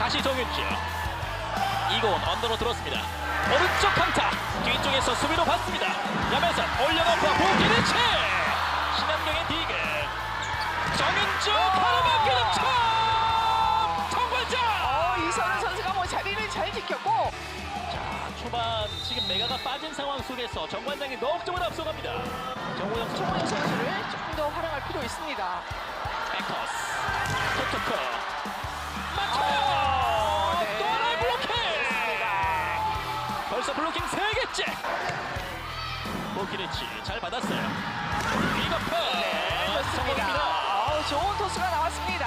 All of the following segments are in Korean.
다시 정윤주. 이고은 언더로 들었습니다. 오른쪽 강타. 뒤쪽에서 수비로 받습니다. 야매선 올려놓고 보기르치. 신현경의 디그. 정윤주 가로막기 득점. 정관장. 이선우 선수가 뭐 자리를 잘 지켰고. 자, 초반 지금 메가가 빠진 상황 속에서 정관장이 넉 점을 앞서갑니다. 정호영 선수를 조금 더 활용할 필요 있습니다. 백커스. 토토크. 맞춰요. 네. 또 하나의 블로킹. 벌써 블로킹 3개째. 보키리치 잘 받았어요. 이거프. 네, 좋습니다. 좋은 토스가 나왔습니다.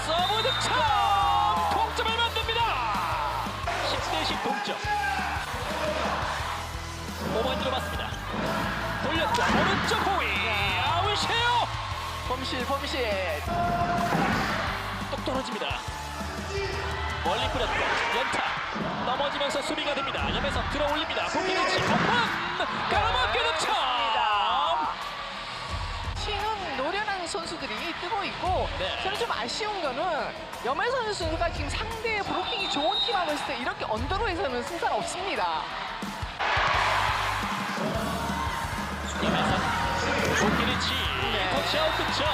서브 득점. 동점을 만듭니다. 10대10 동점. 오반지로 맞습니다. 돌렸죠. 오른쪽 호위. 아웃이에요. 범실. 똑 떨어집니다. 멀리 뿌렸고 연타. 넘어지면서 수비가 됩니다. 옆에서 들어 올립니다. 보키리치 오픈. 가로막기 득점. 신은 노련한 선수들이 뜨고 있고, 네. 저는 좀 아쉬운 거는 염혜선 선수가 지금 상대의 브로킹이 좋은 팀하고 있을 때 이렇게 언더로에서는 승산 없습니다. 옆에서 보키리치 네. 터치아웃 득점.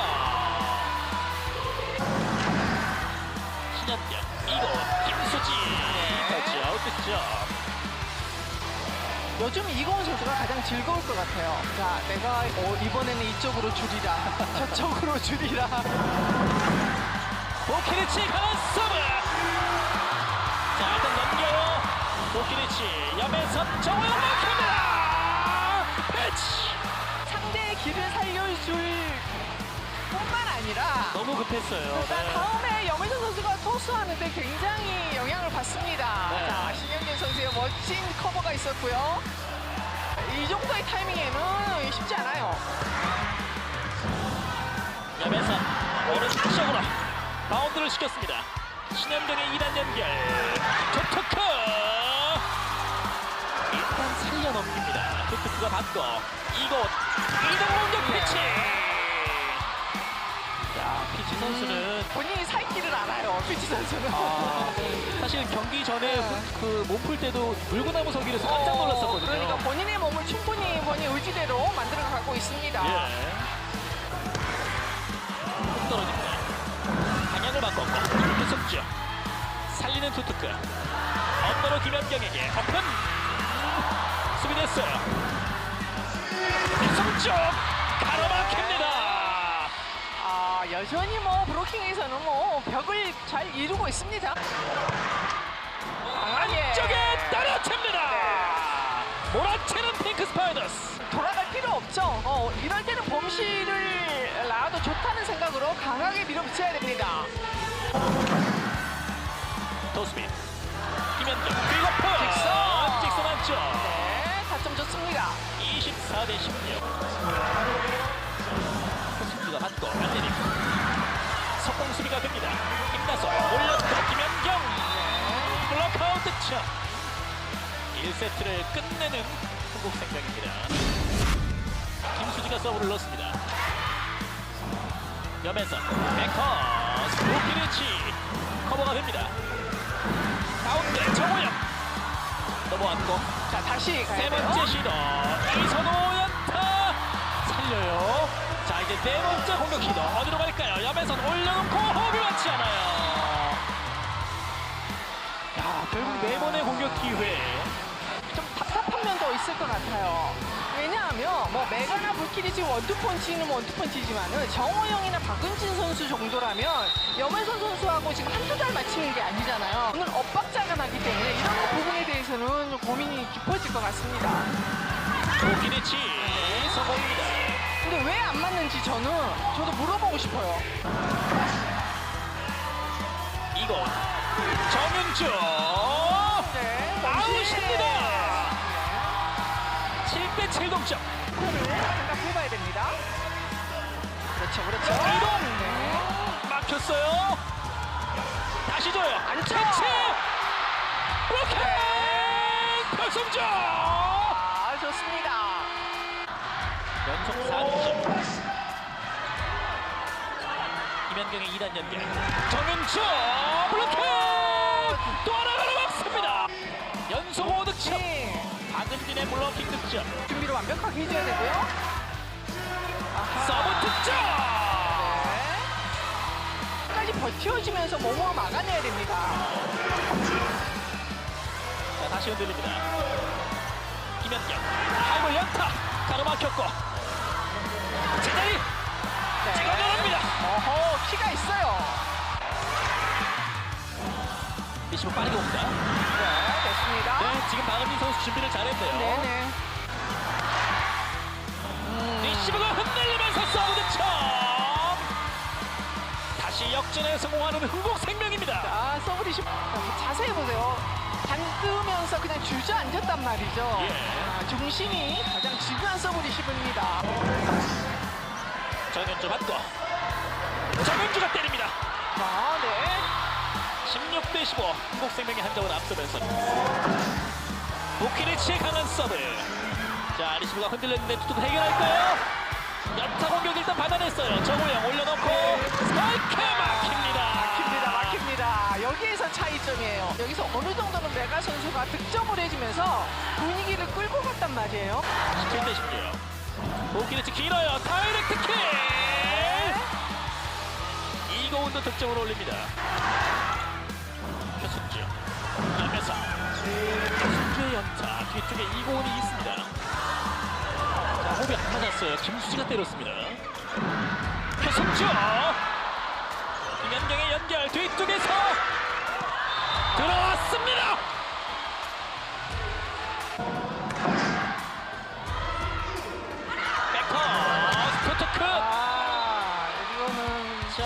신현경 이곳 김수지 터치아웃 득점. 요즘 이고은 선수가 가장 즐거울 것 같아요. 자, 내가 이번에는 이쪽으로 줄이라, 저쪽으로 줄이라. 보키리치 강한 서브. 자, 일단 넘겨요. 보키리치 옆에서 정호영 막힙니다. 패치. 상대의 길을 살려줄 뿐만 아니라 너무 급했어요. 일단 네. 다음에 염혜선 선수가 토스하는데 굉장히 영향을 받습니다. 네. 자, 신현경 선수의 멋진 커버가 있었고요. 이 정도의 타이밍에는 쉽지 않아요. 옆에서 오른쪽으로 바운드를 시켰습니다. 신현경의 2단 연결. 토토크. 일단 살려 넘깁니다. 토토크가 받고 이곳 이동 공격 피치. 야, 피치 선수는 본인이 살 길을 알아요, 피치 선수는. 사실 경기 전에 그 몸 풀 때도 물구나무 서기에서 깜짝 놀랐었거든요. 그러니까 본인의 몸을 충분히 본인 의지대로 만들어 가고 있습니다. 예. 훅 떨어집니다. 방향을 바꿨고 이렇게 속죠. 살리는 투투크. 언더로 김현경에게 오픈. 수비됐어요. 속쪽 가로막힙니다. 여전히 뭐 브로킹에서는 뭐 벽을 잘 이루고 있습니다. 안쪽에 떨어집니다. 몰아치는 핑크 스파이더스. 돌아갈 필요 없죠. 이럴 때는 범실을 나와도 좋다는 생각으로 강하게 밀어붙여야 됩니다. 도스빈 김현경 빅어프. 직선 안쪽. 네, 타점 좋습니다. 24대 16. 코스가 받고 안 내리고 석공 수비가 됩니다. 김나솔 올렸고 김현경 블록아웃 득점. 1세트를 끝내는 한국생명입니다. 김수지가 서브를 넣습니다. 염에서 백커스 보키리치 커버가 됩니다. 가운데 정호영 넘어왔고 자, 다시 가야 세 돼요. 번째 시도 이선호 연타 살려요. 자, 이제 네 번째 공격 시도 어디로 갈까요? 옆에선 올려놓고 호흡이 맞지 않아요. 야, 결국 네 번의 공격 기회. 좀 답답한 면도 있을 것 같아요. 왜냐하면 뭐 메가나 불길이 원투펀치는 원투펀치지만은 정호영이나 박은진 선수 정도라면 염혜선 선수하고 지금 한두 달 맞추는 게 아니잖아요. 오늘 엇박자가 나기 때문에 이런 부분에 대해서는 고민이 깊어질 것 같습니다. 보키리치 성공입니다. 근데 왜 안 맞는지 저도 물어보고 싶어요. 이거 정윤주 네, 아웃입니다. 7대 7 동점. 를 생각해봐야 됩니다. 그렇죠. 이동 네. 막혔어요. 다시 줘요. 안쳐. 캐치 블로킹 결승점. 좋습니다. 연속 4득점. 김현경의 2단 연결. 정윤주 블로킹! 또 하나 막습니다. 연속 5득점. 네. 박은진의 블로킹 득점. 준비를 완벽하게 해줘야 되고요. 아하. 서브 득점. 네. 끝까지 버텨주면서 몸으로 막아내야 됩니다. 자, 다시 흔들립니다. 김현경 하이볼 연타 가로막혔고 제자리 네. 찍어 내립니다. 어허, 키가 있어요. 리시브 빠르게 옵니다. 네, 됐습니다. 네, 지금 박은진 선수 준비를 잘했네요. 네네. 리시브가 흔들리면서 서브 득점. 다시 역전에 성공하는 흥국생명입니다. 자, 서브리시 자세히 보세요. 반으면서 그냥 주저앉았단 말이죠. 예. 아, 중심이 가장 중요한 서브리시브입니다. 정윤주 받고 정윤주가 때립니다. 아, 네. 16대 15 흥국생명이 한 점을 앞서면서 보키리치의 강한 서브. 자, 리시브가 흔들렸는데 투투 해결할까요? 연타 공격 일단 받아냈어요. 정우영 올려놓고 스파이크 막힙니다. 막힙니다. 여기에서 차이점이에요. 여기서 어느 정도는 메가 선수가 득점을 해주면서 분위기를 끌고 갔단 말이에요. 17대 16 보키리치 길어요. 다이렉트 킥. 이고은도 득점을 올립니다. 표승주 열면서 표승주의 연타 뒤쪽에 이고은이 있습니다. 자, 호흡이 안 맞았어요. 김수지가 때렸습니다. 표승주 김현경의 연결 뒤쪽에서 들어왔습니다. 백허 스토트크. 아, 이거는 자,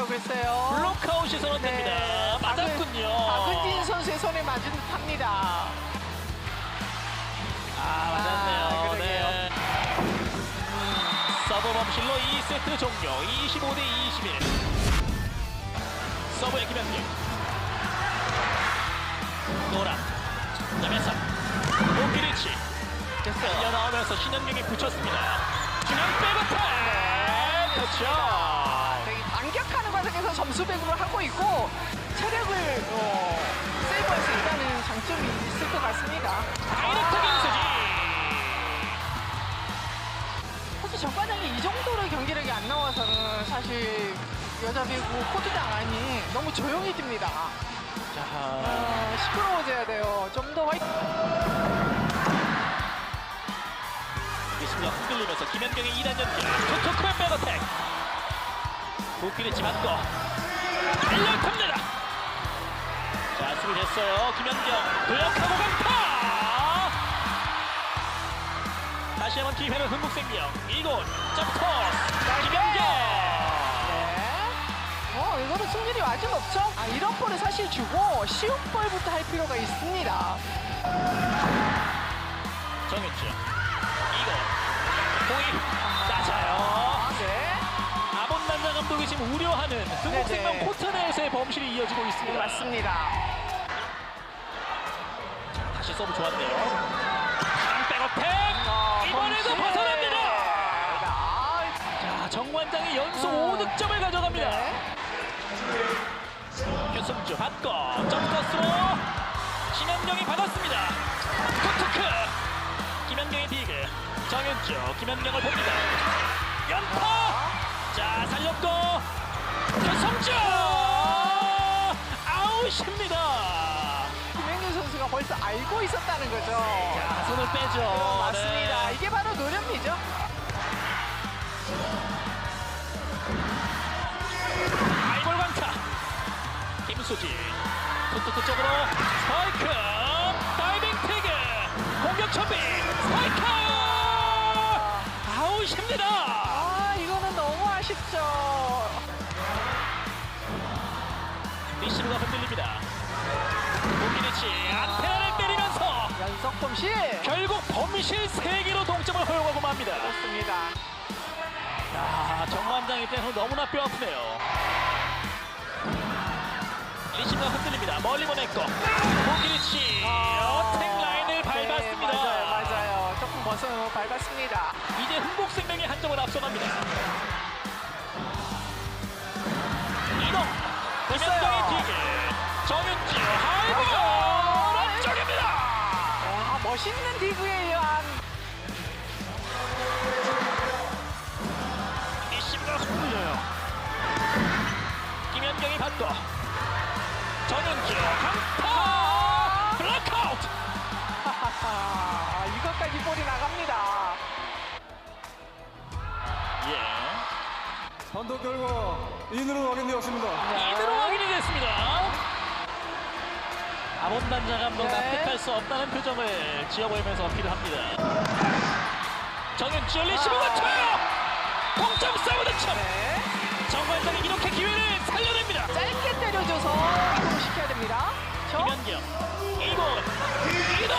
글쎄요. 블록아웃이 선언됩니다. 네, 맞았군요. 박은진 선수의 손에 맞은 듯합니다. 맞았네요. 아, 그러게요. 네. 서브 범실로 2세트 종료. 25대 21. 서브의 김현경. 노란. 점에서 오키리치. 달려 나오면서 신현경이 붙였습니다. 중앙 백어택. 그렇죠. 되게 반격하는 과정에서 점수 배구를 하고 있고 체력을 세이브할 수 있다는 장점이 있을 것 같습니다. 다이렉트 김수지. 사실 전반장이 이 정도로 경기력이 안 나와서는 사실 여자 배구 코트장 안이 너무 조용해집니다. 자, 시끄러워져야 돼요. 좀 더 화이팅. 리시브가 흔들리면서 김현경의 2단 연결. 토토크의 백어택. 보키리치 맞고 달려탑니다. 자, 수비 됐어요. 김현경 도약하고 강타. 다시 한번 기회는 흥국생명. 이곳 점토스 김현경. 네. 이거는 승률이 아주 높죠? 이런 볼을 사실 주고 쉬운 볼부터 할 필요가 있습니다. 정윤주 이곳 공이 낮아요. 네. 아본단장 감독이 지금 우려하는 흥국생명 네네. 코트 내에서의 범실이 이어지고 있습니다. 맞습니다. 다시 서브 좋았네요. 백어택. 이번에도 범실. 벗어납니다. 아, 자, 정관장이 연속 5득점을 가져갑니다. 네. 표승주 받고 점커스로 신현경이 받았습니다. 토트크 김현경의 디그 정윤주 김현경을 봅니다. 연타. 자, 살렸고 표승주 아웃입니다. 김현균 선수가 벌써 알고 있었다는 거죠. 자, 손을 빼죠. 맞습니다. 네. 이게 바로 노련미죠. 아이볼 강타 김수지 토트크 쪽으로 스파이크 다이빙 태그 공격 준비 스파이크 아웃입니다. 이거는 너무 아쉽죠. 리시브가 흔들립니다. 보키리치 안테나를 때리면서 연속 범실. 결국 범실 3개로 동점을 허용하고 맙니다. 그렇습니다. 야, 정관장 입장에서 너무나 뼈아프네요. 리시브가 흔들립니다. 멀리 보냈고 보키리치 어택 라인을 밟았습니다. 네, 맞아요. 조금 벗어 밟았습니다. 이제 흥국생명이 한 점을 앞서갑니다. 김현경이 뒤에 정윤지 하이볼 안쪽입니다. 와, 멋있는 디그에 의한 이심가 흘려요. 김현경이 받고 정윤지 강타 블랙아웃. 이것까지 볼이 나갑니다. 예. 판독 결과 2루로 확인되었습니다. 2루로 확인이 됐습니다. 아몬단자 감독 네. 납득할 수 없다는 표정을 지어보이면서 어필을 합니다. 정윤지 리시브가 쳐요. 동점 싸움 득점. 네. 정관장이 이렇게 기회를 살려냅니다. 짧게 때려줘서 이동시켜야 됩니다. 김현경 2번 이동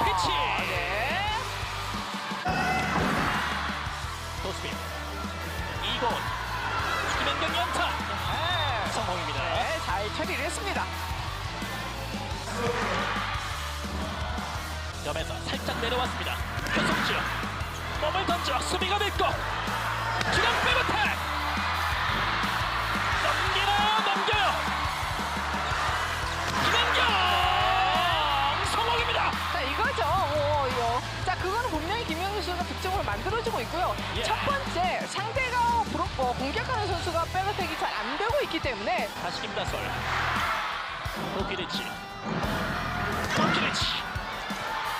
피치 네. 도스빈 2번 김현경 연타 네. 성공입니다. 네, 잘 처리를 했습니다. 점에서 살짝 내려왔습니다. 표성주 몸을 던져 수비가 됐고 주력 백어택 넘겨요. 김현경 성공입니다. 자, 이거죠. 이거. 자, 그거는 분명히 김영규 선수가 득점을 만들어주고 있고요. 예. 첫 번째, 상대가 공격하는 선수가 백어택이 잘 안 되고 있기 때문에 다시 김다솔 도키리치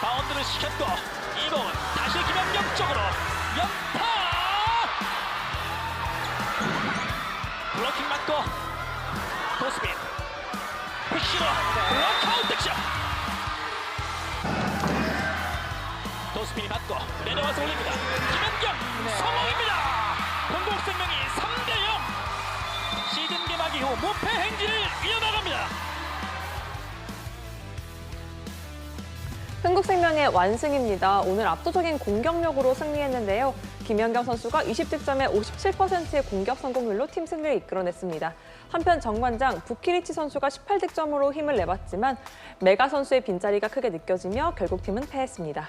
바운드를 시켰고 이공은 다시 김현경 쪽으로 연타 블로킹 맞고 도스빈 푸시로 블록아웃 득점. 도스빈이 맞고 내려와서 올립니다. 김현경 네. 성공입니다. 흥국생명이 3대0 시즌 개막 이후 무패 행진을 이어나갑니다. 흥국생명의 완승입니다. 오늘 압도적인 공격력으로 승리했는데요. 김연경 선수가 20득점에 57%의 공격 성공률로 팀 승리를 이끌어냈습니다. 한편 정관장 부키리치 선수가 18득점으로 힘을 내봤지만 메가 선수의 빈자리가 크게 느껴지며 결국 팀은 패했습니다.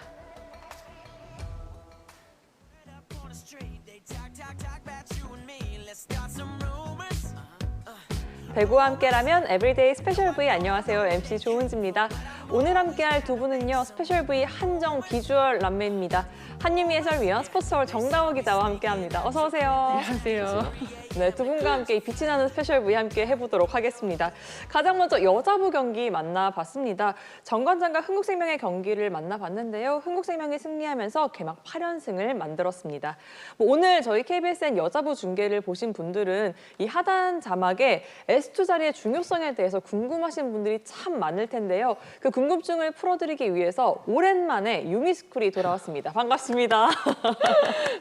배구와 함께라면 에브리데이 스페셜 V 안녕하세요. MC 조은지입니다. 오늘 함께할 두 분은요. 스페셜 V 한정 비주얼 남매입니다. 한유미 해설위원 스포츠서울 정다워 기자와 함께합니다. 어서 오세요. 안녕하세요. 네, 두 분과 함께 이 빛이 나는 스페셜 V 함께 해보도록 하겠습니다. 가장 먼저 여자부 경기 만나봤습니다. 정관장과 흥국생명의 경기를 만나봤는데요. 흥국생명이 승리하면서 개막 8연승을 만들었습니다. 오늘 저희 KBSN 여자부 중계를 보신 분들은 이 하단 자막에 S2 자리의 중요성에 대해서 궁금하신 분들이 참 많을 텐데요. 그 궁금증을 풀어드리기 위해서 오랜만에 유미스쿨이 돌아왔습니다. 반갑습니다.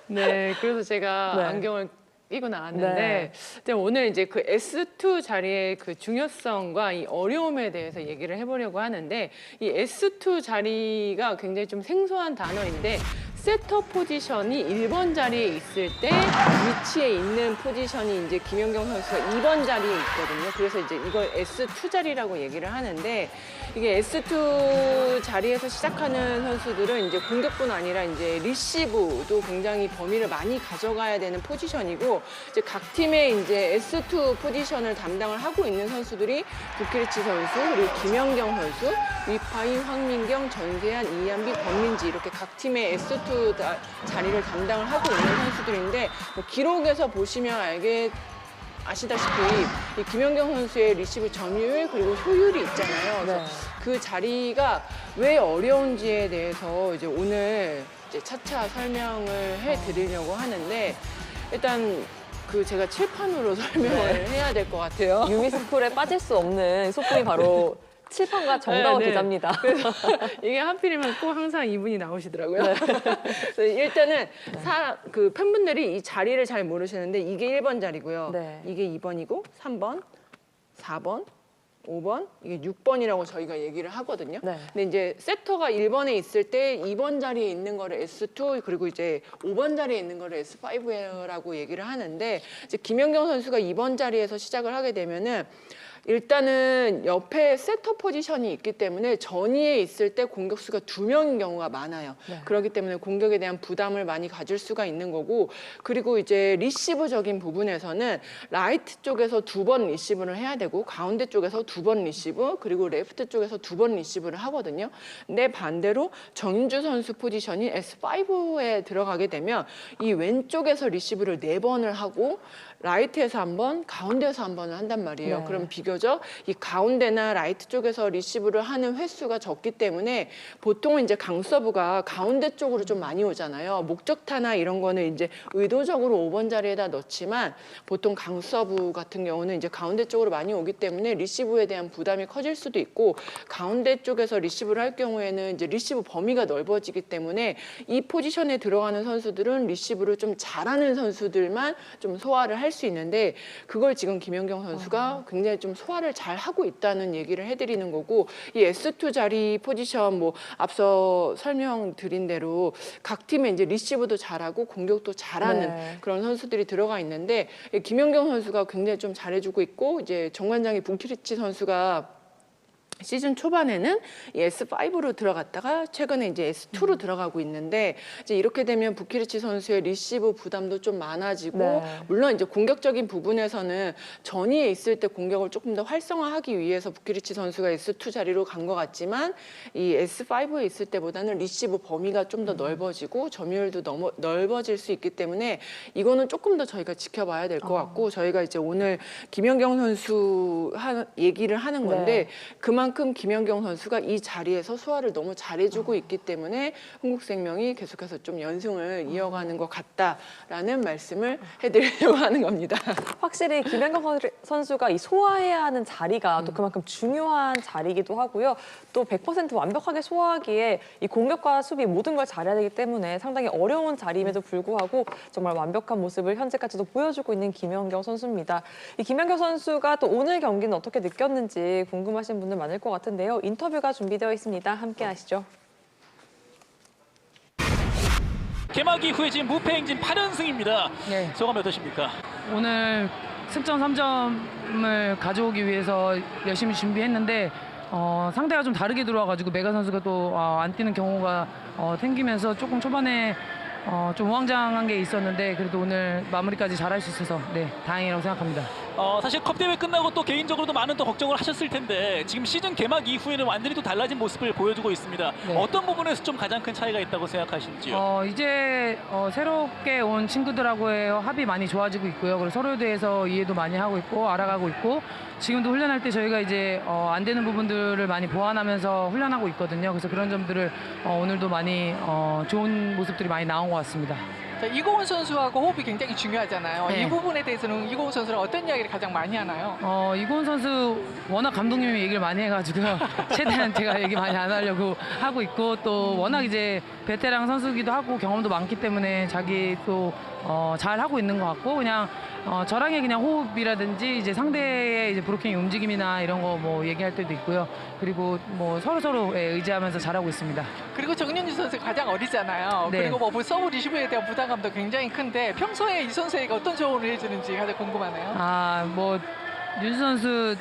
네, 그래서 제가 네. 안경을 끼고 나왔는데 오늘 이제 그 S2 자리의 그 중요성과 이 어려움에 대해서 얘기를 해보려고 하는데 이 S2 자리가 굉장히 좀 생소한 단어인데 세터 포지션이 1번 자리에 있을 때 위치에 있는 포지션이 이제 김연경 선수가 2번 자리에 있거든요. 그래서 이제 이걸 S2 자리라고 얘기를 하는데 이게 S2 자리에서 시작하는 선수들은 이제 공격뿐 아니라 이제 리시브도 굉장히 범위를 많이 가져가야 되는 포지션이고 이제 각 팀의 이제 S2 포지션을 담당을 하고 있는 선수들이 부키리치 선수 그리고 김연경 선수, 위파인, 황민경, 전세한, 이한비, 권민지 이렇게 각 팀의 S2 자리를 담당을 하고 있는 선수들인데 뭐 기록에서 보시면 아시다시피 이 김연경 선수의 리시브 점유율 그리고 효율이 있잖아요. 그래서 네. 그 자리가 왜 어려운지에 대해서 이제 오늘 이제 차차 설명을 해드리려고 하는데 일단 그 제가 칠판으로 설명을 해야 될 것 같아요. 유미스쿨에 빠질 수 없는 소품이 바로 칠판과 정다워 네, 네. 기자입니다. 그래서 이게 하필이면 꼭 항상 이분이 나오시더라고요. 그래서 일단은 그 팬분들이 이 자리를 잘 모르시는데 이게 1번 자리고요. 네. 이게 2번이고 3번, 4번, 5번, 이게 6번이라고 저희가 얘기를 하거든요. 네. 근데 이제 세터가 1번에 있을 때 2번 자리에 있는 거를 S2 그리고 이제 5번 자리에 있는 거를 S5라고 얘기를 하는데 이제 김연경 선수가 2번 자리에서 시작을 하게 되면은 일단은 옆에 세터 포지션이 있기 때문에 전위에 있을 때 공격수가 2명인 경우가 많아요. 네. 그렇기 때문에 공격에 대한 부담을 많이 가질 수가 있는 거고, 그리고 이제 리시브적인 부분에서는 라이트 쪽에서 2번 리시브를 해야 되고 가운데 쪽에서 2번 리시브, 그리고 레프트 쪽에서 2번 리시브를 하거든요. 근데 반대로 정인주 선수 포지션이 S5에 들어가게 되면 이 왼쪽에서 리시브를 4번을 하고 라이트에서 한 번, 가운데에서 한 번을 한단 말이에요. 네. 그럼 비교적 이 가운데나 라이트 쪽에서 리시브를 하는 횟수가 적기 때문에 보통은 이제 강서브가 가운데 쪽으로 좀 많이 오잖아요. 목적타나 이런 거는 이제 의도적으로 5번 자리에다 넣지만 보통 강서브 같은 경우는 이제 가운데 쪽으로 많이 오기 때문에 리시브에 대한 부담이 커질 수도 있고, 가운데 쪽에서 리시브를 할 경우에는 이제 리시브 범위가 넓어지기 때문에 이 포지션에 들어가는 선수들은 리시브를 좀 잘하는 선수들만 좀 소화를 할 수 있는데, 그걸 지금 김연경 선수가 굉장히 좀 소화를 잘 하고 있다는 얘기를 해드리는 거고, 이 S2 자리 포지션 뭐 앞서 설명드린 대로 각 팀에 이제 리시브도 잘하고 공격도 잘하는 네. 그런 선수들이 들어가 있는데, 김연경 선수가 굉장히 좀 잘해주고 있고, 이제 정관장이 붕키리치 선수가 시즌 초반에는 이 S5로 들어갔다가 최근에 이제 S2로 들어가고 있는데, 이제 이렇게 되면 부키리치 선수의 리시브 부담도 좀 많아지고, 네. 물론 이제 공격적인 부분에서는 전위에 있을 때 공격을 조금 더 활성화하기 위해서 부키리치 선수가 S2 자리로 간 것 같지만, 이 S5에 있을 때보다는 리시브 범위가 좀 더 넓어지고 점유율도 너무 넓어질 수 있기 때문에 이거는 조금 더 저희가 지켜봐야 될 것 같고, 저희가 이제 오늘 김연경 선수 얘기를 하는 건데, 네. 그만큼 김연경 선수가 이 자리에서 소화를 너무 잘해주고 있기 때문에 흥국생명이 계속해서 좀 연승을 이어가는 것 같다라는 말씀을 해드리려고 하는 겁니다. 확실히 김연경 선수가 이 소화해야 하는 자리가 또 그만큼 중요한 자리이기도 하고요. 또 100% 완벽하게 소화하기에 이 공격과 수비 모든 걸 잘해야 되기 때문에 상당히 어려운 자리임에도 불구하고 정말 완벽한 모습을 현재까지도 보여주고 있는 김연경 선수입니다. 이 김연경 선수가 또 오늘 경기는 어떻게 느꼈는지 궁금하신 분들 많을 것 같은데요. 인터뷰가 준비되어 있습니다. 함께 하시죠. 개막 이후에 지금 무패 행진 8연승입니다. 네. 소감이 어떠십니까? 오늘 승점 3점을 가져오기 위해서 열심히 준비했는데 상대가 좀 다르게 들어와가지고 메가 선수가 또 안 뛰는 경우가 생기면서 조금 초반에 좀 우왕좌왕한 게 있었는데, 그래도 오늘 마무리까지 잘할 수 있어서 다행이라고 생각합니다. 사실 컵 대회 끝나고 또 개인적으로도 많은 또 걱정을 하셨을 텐데 지금 시즌 개막 이후에는 완전히 또 달라진 모습을 보여주고 있습니다. 네. 어떤 부분에서 좀 가장 큰 차이가 있다고 생각하시는지요? 이제 새롭게 온 친구들하고의 합이 많이 좋아지고 있고요. 그리고 서로에 대해서 이해도 많이 하고 있고 알아가고 있고, 지금도 훈련할 때 저희가 이제 안 되는 부분들을 많이 보완하면서 훈련하고 있거든요. 그래서 그런 점들을 오늘도 많이 좋은 모습들이 많이 나온 것 같습니다. 자, 이고은 선수하고 호흡이 굉장히 중요하잖아요. 네. 이 부분에 대해서는 이고은 선수랑 어떤 이야기를 가장 많이 하나요? 이고은 선수 워낙 감독님이 얘기를 많이 해가지고 최대한 제가 얘기 많이 안 하려고 하고 있고, 또 워낙 이제 베테랑 선수기도 하고 경험도 많기 때문에 자기 또 잘 하고 있는 것 같고, 그냥 저랑의 그냥 호흡이라든지 이제 상대의 이제 브로킹 움직임이나 이런 거 뭐 얘기할 때도 있고요. 그리고 뭐 서로 의지하면서 잘하고 있습니다. 그리고 정윤주 선수가 가장 어리잖아요. 네. 그리고 뭐 서브 리시브에 대한 부담감도 굉장히 큰데 평소에 이 선수에게 어떤 조언을 해주는지 가장 궁금하네요. 뭐 윤수 선수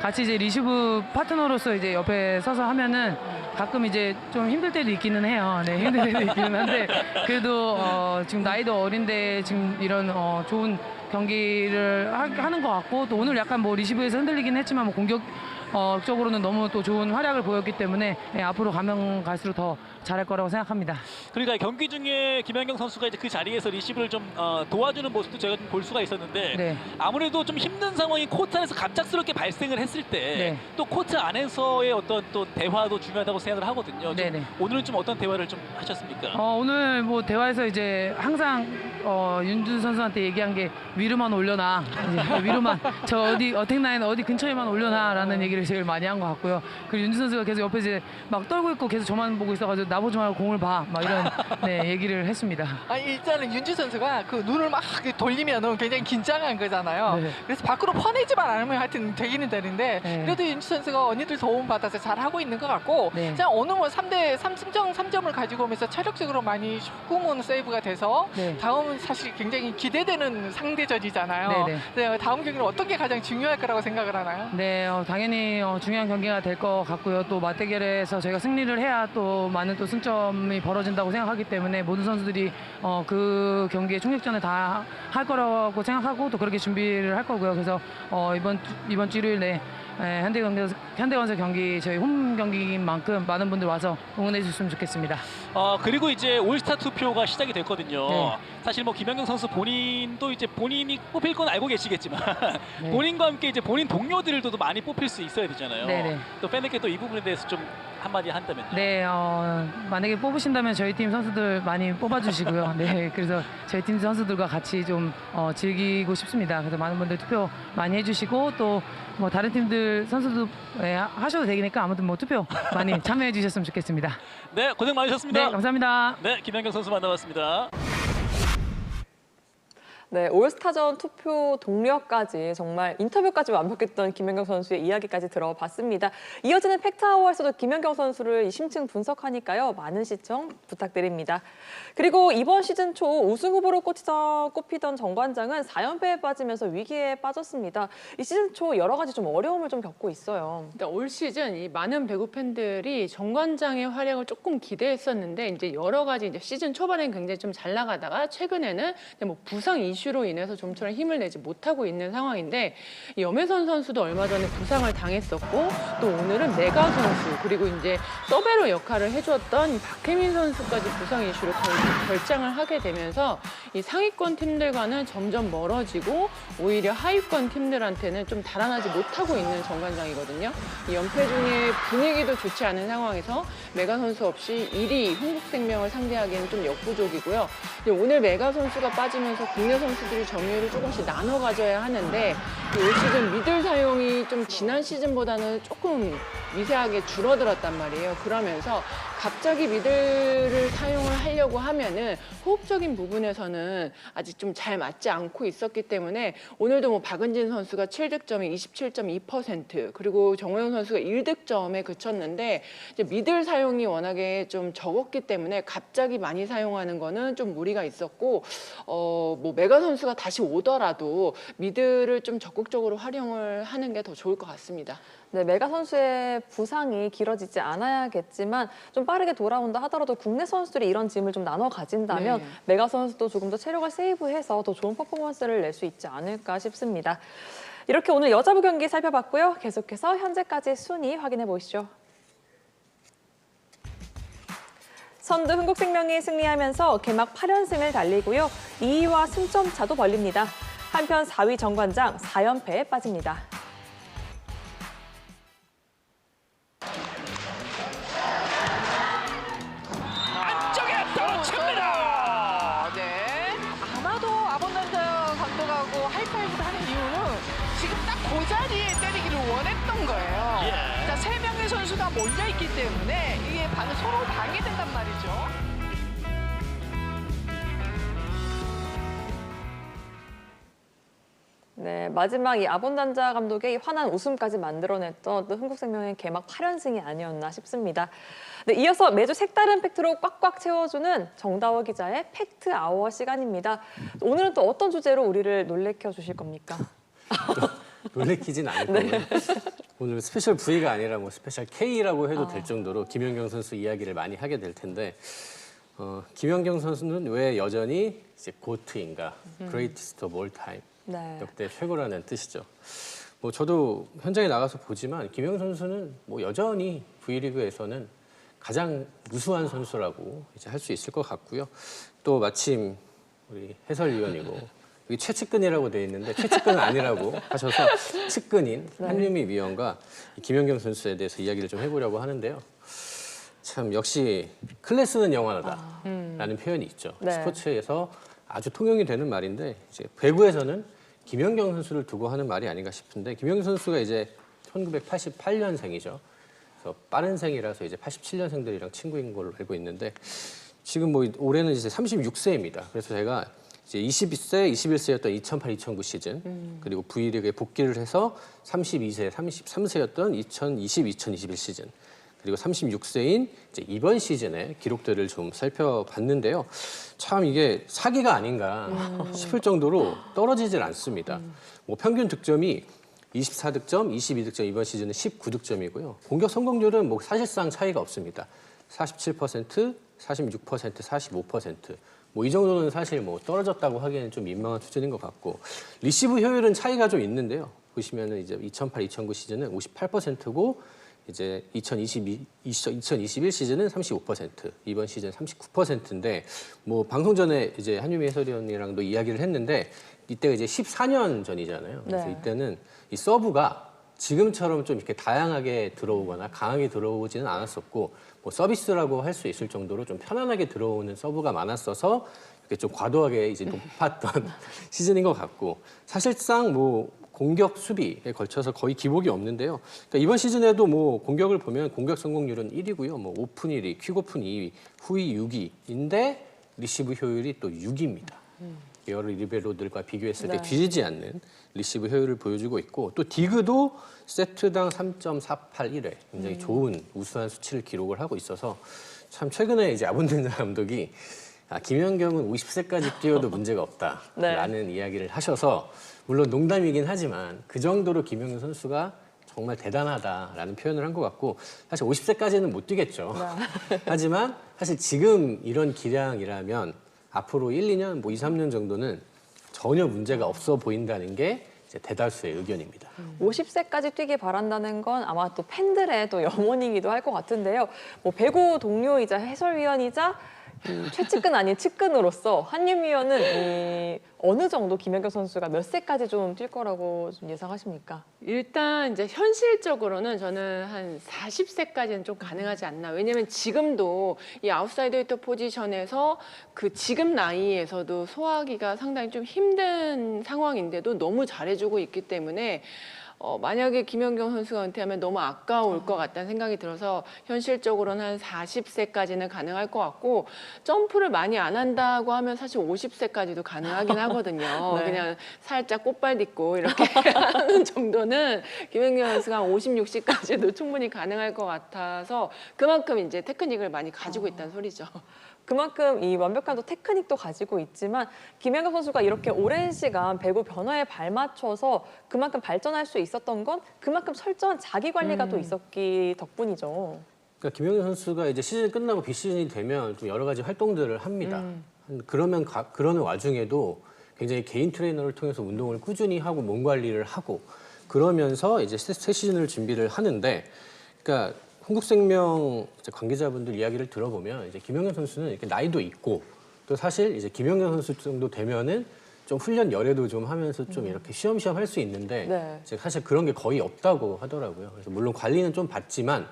같이 이제 리시브 파트너로서 이제 옆에 서서 하면은 가끔 이제 좀 힘들 때도 있기는 해요. 힘들 때도 있기는 한데, 그래도 지금 나이도 어린데 지금 이런 좋은 경기를 하는 것 같고, 또 오늘 약간 뭐 리시브에서 흔들리긴 했지만 뭐 공격적으로는 너무 또 좋은 활약을 보였기 때문에 앞으로 가면 갈수록 더 잘할 거라고 생각합니다. 그러니까 경기 중에 김연경 선수가 이제 그 자리에서 리시브를 좀 도와주는 모습도 제가 좀 볼 수가 있었는데, 네. 아무래도 좀 힘든 상황이 코트 안에서 갑작스럽게 발생을 했을 때 또 코트 안에서의 어떤 또 대화도 중요하다고 생각을 하거든요. 좀 네네. 오늘은 좀 어떤 대화를 좀 하셨습니까? 오늘 뭐 대화에서 이제 항상 윤준 선수한테 얘기한 게 위로만 올려놔, 이제 위로만 저 어택라인 어디 근처에만 올려놔라는 얘기를 제일 많이 한 것 같고요. 그리고 윤준 선수가 계속 옆에 이제 막 떨고 있고 계속 저만 보고 있어가지고 나보지 말고 공을 봐. 막 이런 네, 얘기를 했습니다. 아니, 일단은 윤주 선수가 그 눈을 막 돌리면은 굉장히 긴장한 거잖아요. 네. 그래서 밖으로 퍼내지만 않으면 하여튼 되기는 되는데 네. 그래도 윤주 선수가 언니들 도움 받아서 잘 하고 있는 것 같고 네. 자, 오늘 뭐 3대 3승점 3점을 가지고 오면서 체력적으로 많이 조금은 세이브가 돼서 네. 다음은 사실 굉장히 기대되는 상대전이잖아요. 네, 네, 다음 경기는 어떤 게 가장 중요할 거라고 생각을 하나요? 네, 당연히 중요한 경기가 될 것 같고요. 또 맞대결에서 저희가 승리를 해야 또 많은 또 승점이 벌어진다고 생각하기 때문에 모든 선수들이 그 경기에 총력전을 다 할 거라고 생각하고 또 그렇게 준비를 할 거고요. 그래서 이번 주 일요일 현대건설 경기 저희 홈 경기인 만큼 많은 분들 와서 응원해 주셨으면 좋겠습니다. 그리고 이제 올스타 투표가 시작이 됐거든요. 네. 사실 뭐 김연경 선수 본인도 이제 본인이 뽑힐 건 알고 계시겠지만 네. 본인과 함께 이제 본인 동료들도 많이 뽑힐 수 있어야 되잖아요. 네네. 또 팬에게 또 이 부분에 대해서 좀 한마디 한다면요. 네, 만약에 뽑으신다면 저희 팀 선수들 많이 뽑아주시고요. 네, 그래서 저희 팀 선수들과 같이 좀 즐기고 싶습니다. 그래서 많은 분들 투표 많이 해주시고 또 뭐 다른 팀들 선수도 하셔도 되니까 아무튼 뭐 투표 많이 참여해 주셨으면 좋겠습니다. 네, 고생 많으셨습니다. 네, 감사합니다. 네, 김연경 선수 만나봤습니다. 네, 올스타전 투표 동료까지 정말 인터뷰까지 완벽했던 김연경 선수의 이야기까지 들어봤습니다. 이어지는 팩트아워에서도 김연경 선수를 이 심층 분석하니까요. 많은 시청 부탁드립니다. 그리고 이번 시즌 초 우승 후보로 꼽히던 정관장은 4연패에 빠지면서 위기에 빠졌습니다. 이 시즌 초 여러 가지 좀 어려움을 좀 겪고 있어요. 일단 올 시즌 이 많은 배구 팬들이 정관장의 활약을 조금 기대했었는데 이제 여러 가지 이제 시즌 초반에는 굉장히 좀 잘 나가다가 최근에는 뭐 부상 이슈로 인해서 좀처럼 힘을 내지 못하고 있는 상황인데 이 염혜선 선수도 얼마 전에 부상을 당했었고 또 오늘은 메가 선수 그리고 이제 서베로 역할을 해주었던 박혜민 선수까지 부상 이슈로 결장을 하게 되면서 이 상위권 팀들과는 점점 멀어지고 오히려 하위권 팀들한테는 좀 달아나지 못하고 있는 정관장이거든요. 이 연패 중에 분위기도 좋지 않은 상황에서 메가 선수 없이 1위 흥국생명을 상대하기에는 좀 역부족이고요. 오늘 메가 선수가 빠지면서 국내 선수들이 점유율을 조금씩 나눠 가져야 하는데 올 시즌 미들 사용이 좀 지난 시즌보다는 조금 미세하게 줄어들었단 말이에요. 그러면서 갑자기 미들을 사용을 하려고 하면은 호흡적인 부분에서는 아직 좀 잘 맞지 않고 있었기 때문에 오늘도 뭐 박은진 선수가 7득점이 27.2% 그리고 정호영 선수가 1득점에 그쳤는데 이제 미들 사용이 워낙에 좀 적었기 때문에 갑자기 많이 사용하는 거는 좀 무리가 있었고 뭐 메가 선수가 다시 오더라도 미들을 좀 적극적으로 활용을 하는 게 더 좋을 것 같습니다. 네, 메가 선수의 부상이 길어지지 않아야겠지만 좀 빠르게 돌아온다 하더라도 국내 선수들이 이런 짐을 좀 나눠 가진다면 네. 메가 선수도 조금 더 체력을 세이브해서 더 좋은 퍼포먼스를 낼 수 있지 않을까 싶습니다. 이렇게 오늘 여자부 경기 살펴봤고요. 계속해서 현재까지 순위 확인해 보시죠. 선두 흥국생명이 승리하면서 개막 8연승을 달리고요. 2위와 승점 차도 벌립니다. 한편 4위 정관장 4연패에 빠집니다. 안쪽에 떨어집니다. 네. 아마도 아본단자 감독하고 하이파이브를 하는 이유는 지금 딱 그 자리에 때리기를 원했던 거예요. 예. 자, 세 명의 선수가 몰려있기 때문에 이게 서로 방해된단 말이죠. 네, 마지막 이 아본단자 감독의 이 환한 웃음까지 만들어냈던 또 흥국생명의 개막 8연승이 아니었나 싶습니다. 네, 이어서 매주 색다른 팩트로 꽉꽉 채워주는 정다워 기자의 팩트 아워 시간입니다. 오늘은 또 어떤 주제로 우리를 놀래켜 주실 겁니까? 놀래키진 않을 거고요. 오늘 스페셜 V가 아니라 뭐 스페셜 K라고 해도 될 정도로 김연경 선수 이야기를 많이 하게 될 텐데 김연경 선수는 왜 여전히 이제 고트인가? Greatest of all time. 네. 역대 최고라는 뜻이죠. 뭐 저도 현장에 나가서 보지만 김연경 선수는 뭐 여전히 V리그에서는 가장 무수한 선수라고 이제 할 수 있을 것 같고요. 또 마침 우리 해설위원이고 여기 최측근이라고 돼 있는데 최측근은 아니라고 하셔서 측근인 한유미 위원과 김연경 선수에 대해서 이야기를 좀 해보려고 하는데요. 참 역시 클래스는 영원하다라는 표현이 있죠. 네. 스포츠에서 아주 통용이 되는 말인데 이제 배구에서는 김연경 선수를 두고 하는 말이 아닌가 싶은데 김연경 선수가 이제 1988년생이죠. 그래서 빠른 생이라서 이제 87년생들이랑 친구인 걸로 알고 있는데 지금 뭐 올해는 이제 36세입니다. 그래서 제가 이제 20세, 21세였던 2008, 2009 시즌 그리고 V리그에 복귀를 해서 32세, 33세였던 2020, 2021 시즌 그리고 36세인 이제 이번 시즌의 기록들을 좀 살펴봤는데요. 참 이게 사기가 아닌가 싶을 정도로 떨어지질 않습니다. 뭐 평균 득점이 24득점, 22득점, 이번 시즌은 19득점이고요. 공격 성공률은 뭐 사실상 차이가 없습니다. 47%, 46%, 45%. 뭐 이 정도는 사실 뭐 떨어졌다고 하기에는 좀 민망한 수준인 것 같고 리시브 효율은 차이가 좀 있는데요. 보시면은 이제 2008, 2009 시즌은 58%고 이제 2021 시즌은 35%, 이번 시즌 39%인데 뭐 방송 전에 이제 한유미 해설위원이랑도 이야기를 했는데 이때가 이제 14년 전이잖아요. 그래서 네. 이때는 이 서브가 지금처럼 좀 이렇게 다양하게 들어오거나 강하게 들어오지는 않았었고 뭐 서비스라고 할 수 있을 정도로 좀 편안하게 들어오는 서브가 많았어서 이렇게 좀 과도하게 이제 높았던 시즌인 것 같고 사실상 뭐 공격 수비에 걸쳐서 거의 기복이 없는데요. 그러니까 이번 시즌에도 뭐 공격을 보면 공격 성공률은 1위고요. 뭐 오픈 1위, 퀵오픈 2위, 후위 6위인데 리시브 효율이 또 6위입니다. 여러 리베로들과 비교했을 때 네. 뒤지지 않는 리시브 효율을 보여주고 있고 또 디그도 세트당 3.481회 굉장히 좋은 우수한 수치를 기록을 하고 있어서 참 최근에 이제 아본덴자 감독이 김연경은 50세까지 뛰어도 문제가 없다라는 네. 이야기를 하셔서 물론 농담이긴 하지만 그 정도로 김연경 선수가 정말 대단하다라는 표현을 한 것 같고 사실 50세까지는 못 뛰겠죠. 하지만 사실 지금 이런 기량이라면 앞으로 1, 2년, 뭐 2, 3년 정도는 전혀 문제가 없어 보인다는 게 이제 대다수의 의견입니다. 50세까지 뛰길 바란다는 건 아마 또 팬들의 또 염원이기도 할 것 같은데요. 뭐 배구 동료이자 해설위원이자 최측근 아닌 측근으로서 한유미 위원은 어느 정도 김연경 선수가 몇 세까지 좀 뛸 거라고 좀 예상하십니까? 일단 이제 현실적으로는 저는 한 40세까지는 좀 가능하지 않나. 왜냐면 지금도 이 아웃사이더 히터 포지션에서 그 지금 나이에서도 소화하기가 상당히 좀 힘든 상황인데도 너무 잘해주고 있기 때문에 만약에 김연경 선수가 은퇴하면 너무 아까울 것 같다는 생각이 들어서 현실적으로는 한 40세까지는 가능할 것 같고 점프를 많이 안 한다고 하면 사실 50세까지도 가능하긴 하거든요. 네. 그냥 살짝 꽃발 딛고 이렇게 하는 정도는 김연경 선수가 한 50, 60까지도 충분히 가능할 것 같아서 그만큼 이제 테크닉을 많이 가지고 있다는 소리죠. 그만큼 이 완벽한 또 테크닉도 가지고 있지만 김연경 선수가 이렇게 오랜 시간 배구 변화에 발맞춰서 그만큼 발전할 수 있었던 건 그만큼 철저한 자기 관리가 또 있었기 덕분이죠. 그러니까 김연경 선수가 이제 시즌이 끝나고 비시즌이 되면 좀 여러 가지 활동들을 합니다. 그러는 와중에도 굉장히 개인 트레이너를 통해서 운동을 꾸준히 하고 몸 관리를 하고 그러면서 이제 새 시즌을 준비를 하는데 그러니까 흥국생명 관계자분들 이야기를 들어보면 이제 김연경 선수는 이렇게 나이도 있고 또 사실 이제 김연경 선수 정도 되면은 좀 훈련 열애도 좀 하면서 좀 이렇게 쉬엄쉬엄 할 수 있는데 네. 이제 사실 그런 게 거의 없다고 하더라고요. 그래서 물론 관리는 좀 받지만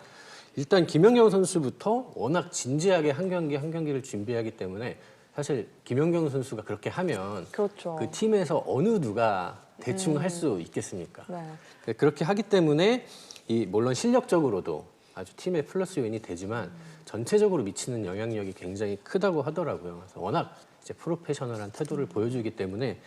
일단 김연경 선수부터 워낙 진지하게 한 경기 한 경기를 준비하기 때문에 사실 김연경 선수가 그렇게 하면 그렇죠. 그 팀에서 어느 누가 대충 할 수 있겠습니까? 네. 그렇게 하기 때문에 물론 실력적으로도 아주 팀의 플러스 요인이 되지만 전체적으로 미치는 영향력이 굉장히 크다고 하더라고요. 그래서 워낙 이제 프로페셔널한 태도를 보여주기 때문에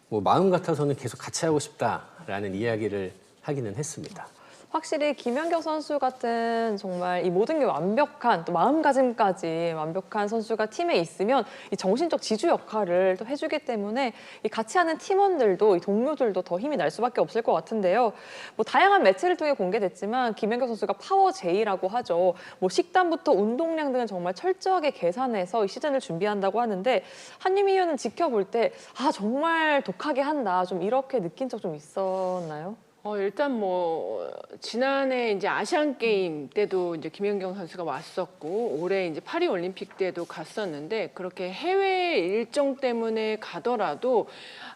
뭐 마음 같아서는 계속 같이 하고 싶다라는 이야기를 하기는 했습니다. 확실히 김연경 선수 같은 정말 이 모든 게 완벽한 또 마음가짐까지 완벽한 선수가 팀에 있으면 이 정신적 지주 역할을 또 해주기 때문에 이 같이 하는 팀원들도 이 동료들도 더 힘이 날 수밖에 없을 것 같은데요. 뭐 다양한 매체를 통해 공개됐지만 김연경 선수가 파워 J라고 하죠. 뭐 식단부터 운동량 등은 정말 철저하게 계산해서 이 시즌을 준비한다고 하는데 한유미 위원은 지켜볼 때 정말 독하게 한다 좀 이렇게 느낀 적 좀 있었나요? 일단 뭐 지난해 이제 아시안 게임 때도 이제 김연경 선수가 왔었고 올해 이제 파리 올림픽 때도 갔었는데 그렇게 해외 일정 때문에 가더라도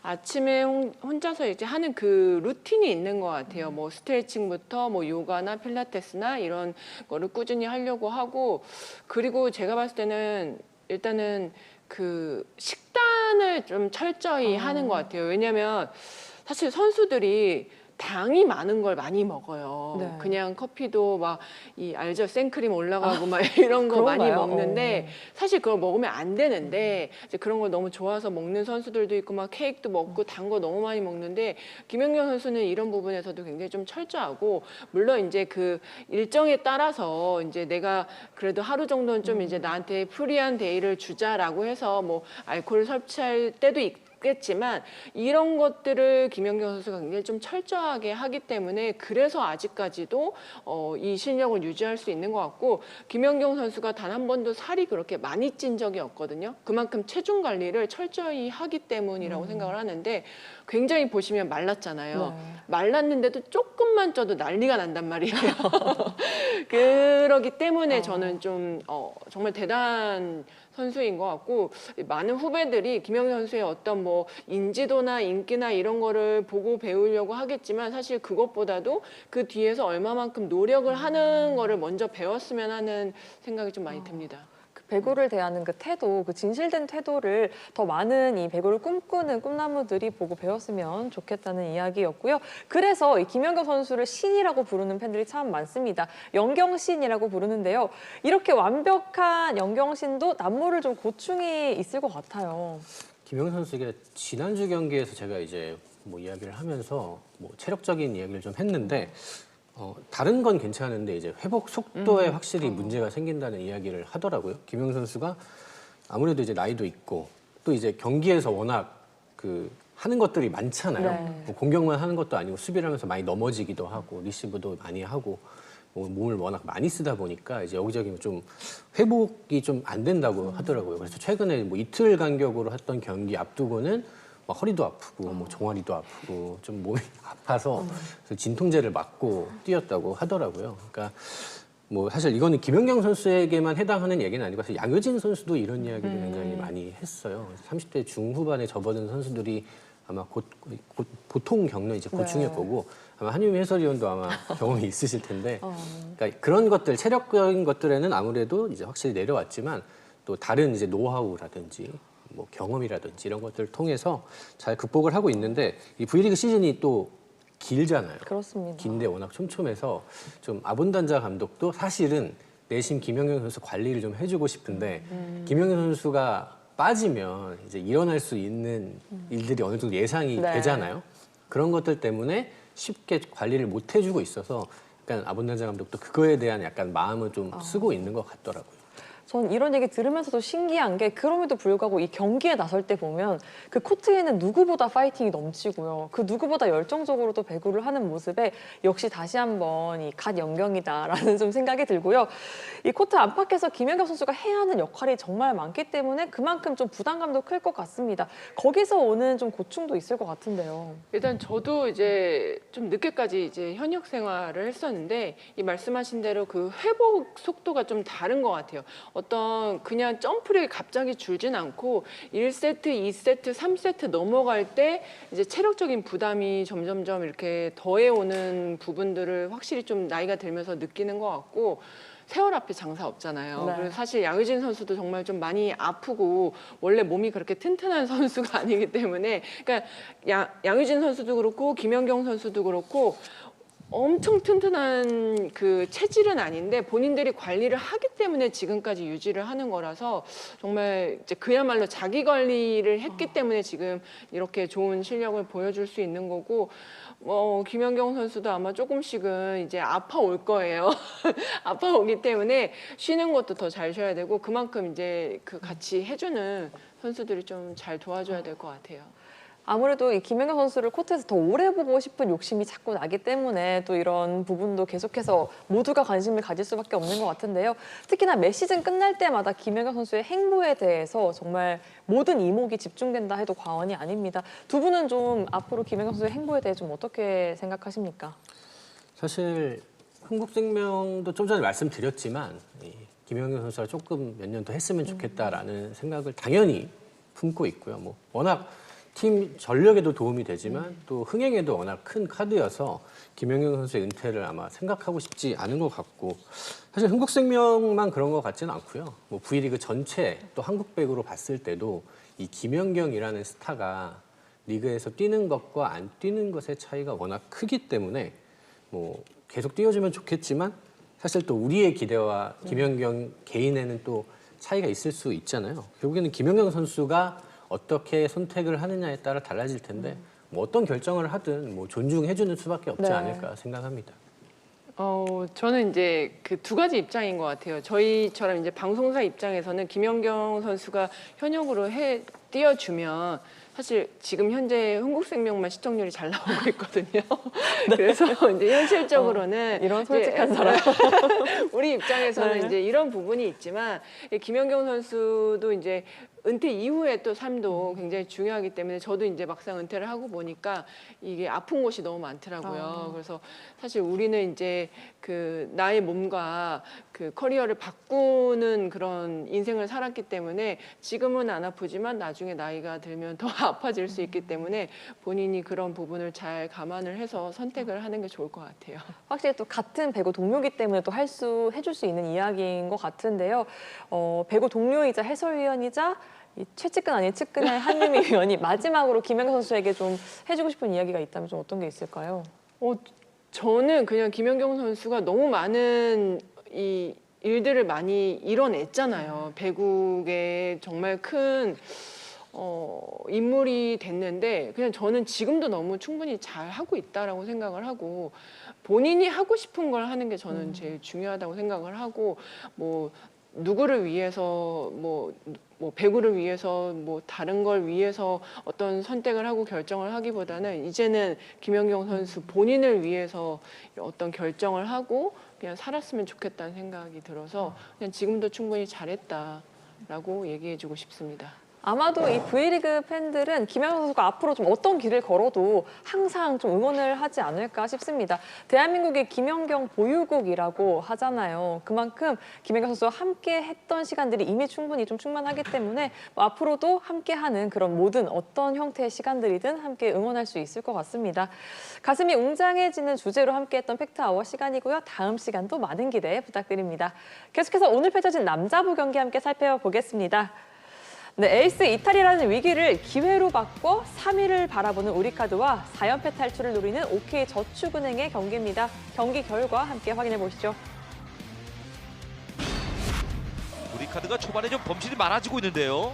아침에 혼자서 이제 하는 그 루틴이 있는 것 같아요. 뭐 스트레칭부터 뭐 요가나 필라테스나 이런 거를 꾸준히 하려고 하고 그리고 제가 봤을 때는 일단은 그 식단을 좀 철저히 하는 것 같아요. 왜냐하면 사실 선수들이 당이 많은 걸 많이 먹어요. 네. 그냥 커피도 막 이 알죠? 생크림 올라가고 막 이런 거 많이 그런가요? 먹는데 사실 그걸 먹으면 안 되는데 이제 그런 걸 너무 좋아서 먹는 선수들도 있고 막 케이크도 먹고 단 거 너무 많이 먹는데 김연경 선수는 이런 부분에서도 굉장히 좀 철저하고 물론 이제 그 일정에 따라서 이제 내가 그래도 하루 정도는 좀 이제 나한테 프리한 데이를 주자라고 해서 뭐 알코올 섭취할 때도 있겠지만 이런 것들을 김연경 선수가 굉장히 좀 철저하게 하기 때문에 그래서 아직까지도 이 실력을 유지할 수 있는 것 같고 김연경 선수가 단 한 번도 살이 그렇게 많이 찐 적이 없거든요. 그만큼 체중 관리를 철저히 하기 때문이라고 생각을 하는데 굉장히 보시면 말랐잖아요. 네. 말랐는데도 조금만 쪄도 난리가 난단 말이에요. 그러기 때문에 저는 좀 정말 대단한 선수인 것 같고 많은 후배들이 김연경 선수의 어떤 뭐 인지도나 인기나 이런 거를 보고 배우려고 하겠지만 사실 그것보다도 그 뒤에서 얼마만큼 노력을 하는 거를 먼저 배웠으면 하는 생각이 좀 많이 듭니다. 그 배구를 대하는 그 태도, 그 진실된 태도를 더 많은 이 배구를 꿈꾸는 꿈나무들이 보고 배웠으면 좋겠다는 이야기였고요. 그래서 이 김연경 선수를 신이라고 부르는 팬들이 참 많습니다. 연경신이라고 부르는데요. 이렇게 완벽한 연경신도 남모를 좀 고충이 있을 것 같아요. 김영현 선수에게 지난주 경기에서 제가 이제 뭐 이야기를 하면서 뭐 체력적인 이야기를 좀 했는데 다른 건 괜찮은데 이제 회복 속도에 확실히 문제가 생긴다는 이야기를 하더라고요. 김영현 선수가 아무래도 이제 나이도 있고 또 이제 경기에서 워낙 그 하는 것들이 많잖아요. 네. 뭐 공격만 하는 것도 아니고 수비를 하면서 많이 넘어지기도 하고 리시브도 많이 하고 뭐 몸을 워낙 많이 쓰다 보니까 이제 여기저기 좀 회복이 좀 안 된다고 하더라고요. 그래서 최근에 뭐 이틀 간격으로 했던 경기 앞두고는 막 허리도 아프고 뭐 종아리도 아프고 좀 몸이 아파서 그래서 진통제를 맞고 뛰었다고 하더라고요. 그러니까 뭐 사실 이거는 김연경 선수에게만 해당하는 얘기는 아니고 사실 양효진 선수도 이런 이야기를 굉장히 많이 했어요. 30대 중후반에 접어든 선수들이 아마 보통 겪는 이제 고충일 네. 거고 아마 한유미 해설위원도 아마 경험이 있으실 텐데 그러니까 그런 것들 체력적인 것들에는 아무래도 이제 확실히 내려왔지만 또 다른 이제 노하우라든지 뭐 경험이라든지 이런 것들을 통해서 잘 극복을 하고 있는데 이 V리그 시즌이 또 길잖아요. 그렇습니다. 긴데 워낙 촘촘해서 좀 아본단자 감독도 사실은 내심 김연경 선수 관리를 좀 해주고 싶은데 김연경 선수가 빠지면 이제 일어날 수 있는 일들이 어느 정도 예상이 네. 되잖아요. 그런 것들 때문에 쉽게 관리를 못 해주고 있어서 약간 아본단자 감독도 그거에 대한 약간 마음을 좀 쓰고 있는 것 같더라고요. 전 이런 얘기 들으면서도 신기한 게 그럼에도 불구하고 이 경기에 나설 때 보면 그 코트에는 누구보다 파이팅이 넘치고요. 그 누구보다 열정적으로도 배구를 하는 모습에 역시 다시 한번 이 갓 연경이다라는 좀 생각이 들고요. 이 코트 안팎에서 김연경 선수가 해야 하는 역할이 정말 많기 때문에 그만큼 좀 부담감도 클 것 같습니다. 거기서 오는 좀 고충도 있을 것 같은데요. 일단 저도 이제 좀 늦게까지 이제 현역 생활을 했었는데 이 말씀하신 대로 그 회복 속도가 좀 다른 것 같아요. 어떤 그냥 점프력이 갑자기 줄진 않고 1세트, 2세트, 3세트 넘어갈 때 이제 체력적인 부담이 점점점 이렇게 더해오는 부분들을 확실히 좀 나이가 들면서 느끼는 것 같고 세월 앞에 장사 없잖아요. 네. 그래서 사실 양효진 선수도 정말 좀 많이 아프고 원래 몸이 그렇게 튼튼한 선수가 아니기 때문에 그러니까 양효진 선수도 그렇고 김연경 선수도 그렇고 엄청 튼튼한 그 체질은 아닌데 본인들이 관리를 하기 때문에 지금까지 유지를 하는 거라서 정말 이제 그야말로 자기 관리를 했기 때문에 지금 이렇게 좋은 실력을 보여줄 수 있는 거고 김연경 선수도 아마 조금씩은 이제 아파올 거예요. 아파오기 때문에 쉬는 것도 더 잘 쉬어야 되고 그만큼 이제 그 같이 해주는 선수들이 좀 잘 도와줘야 될 것 같아요. 아무래도 이 김연경 선수를 코트에서 더 오래 보고 싶은 욕심이 자꾸 나기 때문에 또 이런 부분도 계속해서 모두가 관심을 가질 수밖에 없는 것 같은데요. 특히나 매 시즌 끝날 때마다 김연경 선수의 행보에 대해서 정말 모든 이목이 집중된다 해도 과언이 아닙니다. 두 분은 좀 앞으로 김연경 선수의 행보에 대해 좀 어떻게 생각하십니까? 사실 흥국생명도 좀 전에 말씀드렸지만 김연경 선수가 조금 몇 년 더 했으면 좋겠다라는 생각을 당연히 품고 있고요. 뭐 워낙 팀 전력에도 도움이 되지만 또 흥행에도 워낙 큰 카드여서 김연경 선수의 은퇴를 아마 생각하고 싶지 않은 것 같고 사실 흥국생명만 그런 것 같지는 않고요. 뭐 V리그 전체 또 한국 배구로 봤을 때도 이 김연경이라는 스타가 리그에서 뛰는 것과 안 뛰는 것의 차이가 워낙 크기 때문에 뭐 계속 뛰어주면 좋겠지만 사실 또 우리의 기대와 김연경 개인에는 또 차이가 있을 수 있잖아요. 결국에는 김연경 선수가 어떻게 선택을 하느냐에 따라 달라질 텐데 뭐 어떤 결정을 하든 뭐 존중해주는 수밖에 없지 네. 않을까 생각합니다. 저는 이제 그 두 가지 입장인 것 같아요. 저희처럼 이제 방송사 입장에서는 김연경 선수가 현역으로 뛰어주면 사실 지금 현재 흥국생명만 시청률이 잘 나오고 있거든요. 그래서 이제 현실적으로는 이런 솔직한 이제 사람. 우리 입장에서는 네. 이제 이런 부분이 있지만 김연경 선수도 이제 은퇴 이후에 또 삶도 굉장히 중요하기 때문에 저도 이제 막상 은퇴를 하고 보니까 이게 아픈 곳이 너무 많더라고요. 그래서 사실 우리는 이제 그 나의 몸과 그 커리어를 바꾸는 그런 인생을 살았기 때문에 지금은 안 아프지만 나중에 나이가 들면 더 아파질 수 있기 때문에 본인이 그런 부분을 잘 감안을 해서 선택을 하는 게 좋을 것 같아요. 확실히 또 같은 배구 동료이기 때문에 또 해줄 수 있는 이야기인 것 같은데요. 배구 동료이자 해설위원이자 이 최측근 아닌 측근의 한유미 위원이 마지막으로 김연경 선수에게 좀 해주고 싶은 이야기가 있다면 좀 어떤 게 있을까요? 저는 그냥 김연경 선수가 너무 많은 이 일들을 많이 이뤄냈잖아요. 배구에 정말 큰 인물이 됐는데 그냥 저는 지금도 너무 충분히 잘 하고 있다라고 생각을 하고 본인이 하고 싶은 걸 하는 게 저는 제일 중요하다고 생각을 하고 뭐 누구를 위해서 뭐 배구를 위해서 뭐 다른 걸 위해서 어떤 선택을 하고 결정을 하기보다는 이제는 김연경 선수 본인을 위해서 어떤 결정을 하고 그냥 살았으면 좋겠다는 생각이 들어서 그냥 지금도 충분히 잘했다라고 얘기해주고 싶습니다. 아마도 이 V리그 팬들은 김연경 선수가 앞으로 좀 어떤 길을 걸어도 항상 좀 응원을 하지 않을까 싶습니다. 대한민국의 김연경 보유국이라고 하잖아요. 그만큼 김연경 선수와 함께 했던 시간들이 이미 충분히 좀 충만하기 때문에 뭐 앞으로도 함께하는 그런 모든 어떤 형태의 시간들이든 함께 응원할 수 있을 것 같습니다. 가슴이 웅장해지는 주제로 함께했던 팩트아워 시간이고요. 다음 시간도 많은 기대 부탁드립니다. 계속해서 오늘 펼쳐진 남자부 경기 함께 살펴보겠습니다. 네, 에이스 이탈이라는 위기를 기회로 바꿔 3위를 바라보는 우리카드와 4연패 탈출을 노리는 OK저축은행의 경기입니다. 경기 결과 함께 확인해 보시죠. 우리카드가 초반에 좀 범실이 많아지고 있는데요.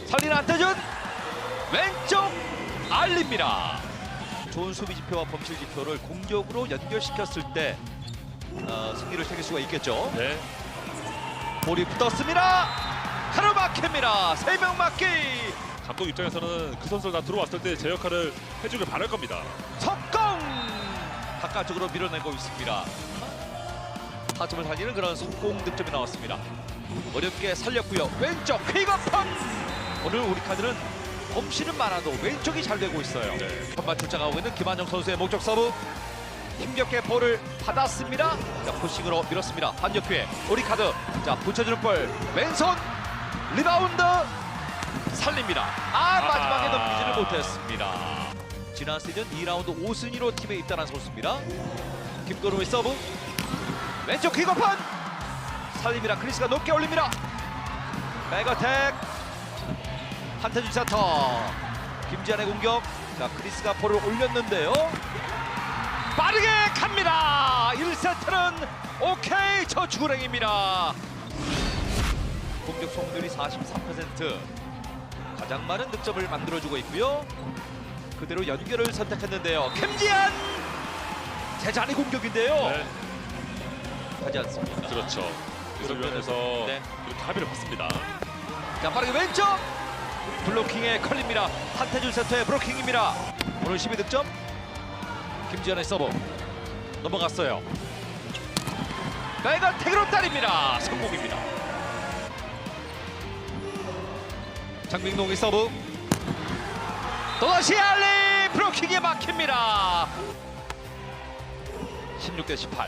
살리는 안태준 왼쪽 알립니다. 좋은 수비 지표와 범실 지표를 공격으로 연결시켰을 때 승리를 챙길 수가 있겠죠. 네. 볼이 붙었습니다. 가로막힙니다. 3명 맞기. 감독 입장에서는 그 선수를 다 들어왔을 때 제 역할을 해주길 바랄 겁니다. 석공! 바깥쪽으로 밀어내고 있습니다. 타점을 살리는 그런 성공 득점이 나왔습니다. 어렵게 살렸고요. 왼쪽 퀵업펀! 오늘 우리 카드는 범실은 많아도 왼쪽이 잘 되고 있어요. 한번 출장하고 있는 김한정 선수의 목적 서브. 힘겹게 볼을 받았습니다. 자, 푸싱으로 밀었습니다. 반격 기회. 우리 카드. 자, 붙여주는 볼. 왼손 리바운드 살립니다. 마지막에 넘기지를 못했습니다. 지난 시즌 2라운드 5순위로 팀에 입단한 선수입니다. 김건우의 서브. 왼쪽 킥오픈 살립니다. 크리스가 높게 올립니다. 백어택. 한태준 세터. 김지한의 공격. 자, 크리스가 볼을 올렸는데요. 빠르게 갑니다. 1세트는 OK저축은행입니다. 공격 성공률이 43%. 가장 많은 득점을 만들어주고 있고요. 그대로 연결을 선택했는데요. 김지한! 제자리 공격인데요. 네. 하지 않습니다. 그렇죠. 그런 면에서 네. 이렇게 합의를 봤습니다. 자, 빠르게 왼쪽! 블로킹에 걸립니다. 한태준 세터의 블로킹입니다. 오늘 12득점. 김지현의 서브 넘어갔어요. 백어택으로 따립니다. 성공입니다. 장민동의 서브 또다시 알리 브로킹에 막힙니다. 16대18.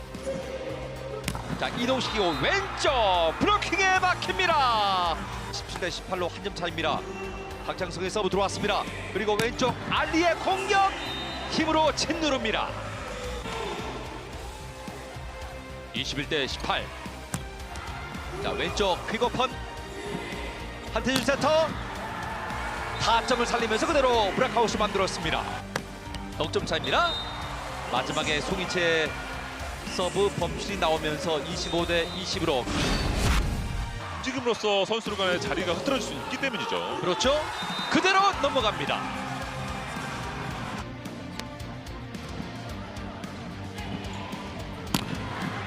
자, 이동시키고 왼쪽 브로킹에 막힙니다. 17대18로 한 점 차입니다. 박창석의 서브 들어왔습니다. 그리고 왼쪽 알리의 공격 힘으로 짓누릅니다. 21대18. 자, 왼쪽 퀵오펀 한태준 세터 타점을 살리면서 그대로 브레이크아웃을 만들었습니다. 동점 차입니다. 마지막에 송이채 서브 범실이 나오면서 25대 20으로. 움직임으로써 선수 간의 자리가 흐트러질 수 있기 때문이죠. 그렇죠. 그대로 넘어갑니다.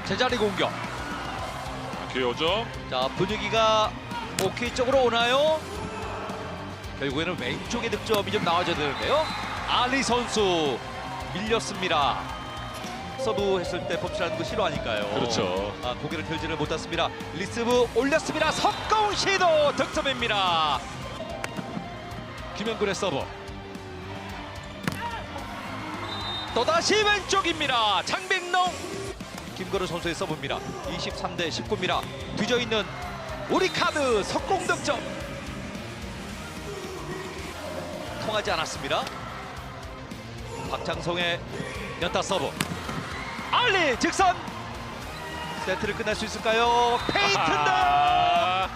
제자리 공격. 기회오죠. 자, 분위기가 오케이 쪽으로 오나요? 결국에는 왼쪽의 득점이 좀 나와줘야 되는데요. 알리 선수 밀렸습니다. 서브 했을 때 범실하는 거 싫어하니까요. 그렇죠. 고개를 들지를 못했습니다. 리스브 올렸습니다. 석가운 시도 득점입니다. 김영근의 서브. 또다시 왼쪽입니다. 장백농. 김건우 선수의 서브입니다. 23대 19입니다. 뒤져있는 우리카드 석공 득점. 통하지 않았습니다. 박창성의 연타 서브. 알리 직선. 세트를 끝낼 수 있을까요? 페이튼다.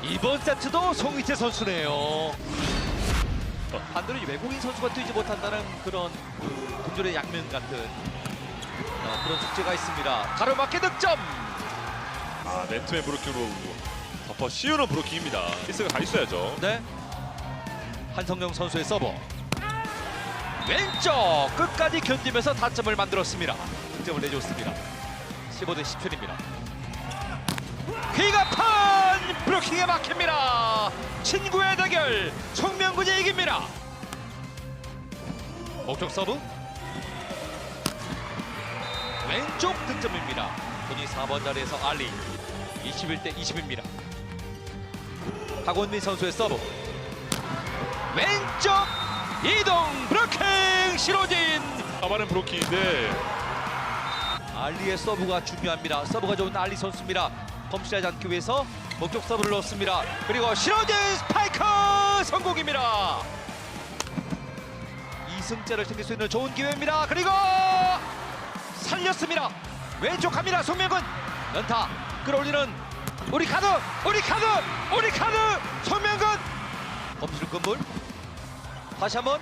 이번 세트도 송이채 선수네요. 반대로 외국인 선수가 뛰지 못한다는 그런 금전의 양면 같은 그런 숙제가 있습니다. 가로막기 득점. 네트맨 브로킹으로 덮어 씌우는 브로킹입니다. 키스가 다 있어야죠. 네. 한성영 선수의 서브. 왼쪽 끝까지 견디면서 타점을 만들었습니다. 득점을 내줬습니다. 15대 17입니다. 휘가판 브로킹에 막힙니다. 친구의 대결 송명근이 이깁니다. 목적 서브. 왼쪽 득점입니다. 본인 4번 자리에서 알리. 21대 20입니다. 박원민 선수의 서브. 왼쪽 이동 브로킹 시로진. 가만한 브로킹인데 알리의 서브가 중요합니다. 서브가 좋은 알리 선수입니다. 범실하지 않기 위해서 목적 서브를 넣습니다. 그리고 시로진 스파이크 성공입니다. 2승째를 챙길 수 있는 좋은 기회입니다. 그리고 살렸습니다. 왼쪽 갑니다. 송명근 연타 끌어올리는 우리카드 송명근 범실 건물. 다시 한번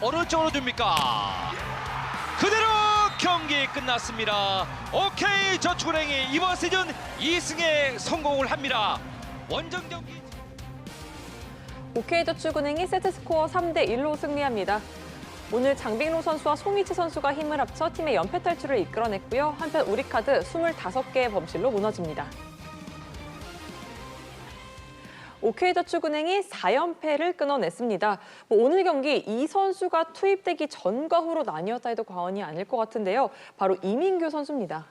어느 쪽으로 줍니까? 그대로 경기 끝났습니다. OK 저축은행이 이번 시즌 2승에 성공을 합니다. 원정 경기. OK저축은행이 세트스코어 3대 1로 승리합니다. 오늘 장백로 선수와 송이채 선수가 힘을 합쳐 팀의 연패 탈출을 이끌어냈고요. 한편 우리카드 25개의 범실로 무너집니다. OK저축은행이 4연패를 끊어냈습니다. 오늘 경기 이 선수가 투입되기 전과 후로 나뉘었다 해도 과언이 아닐 것 같은데요. 바로 이민규 선수입니다.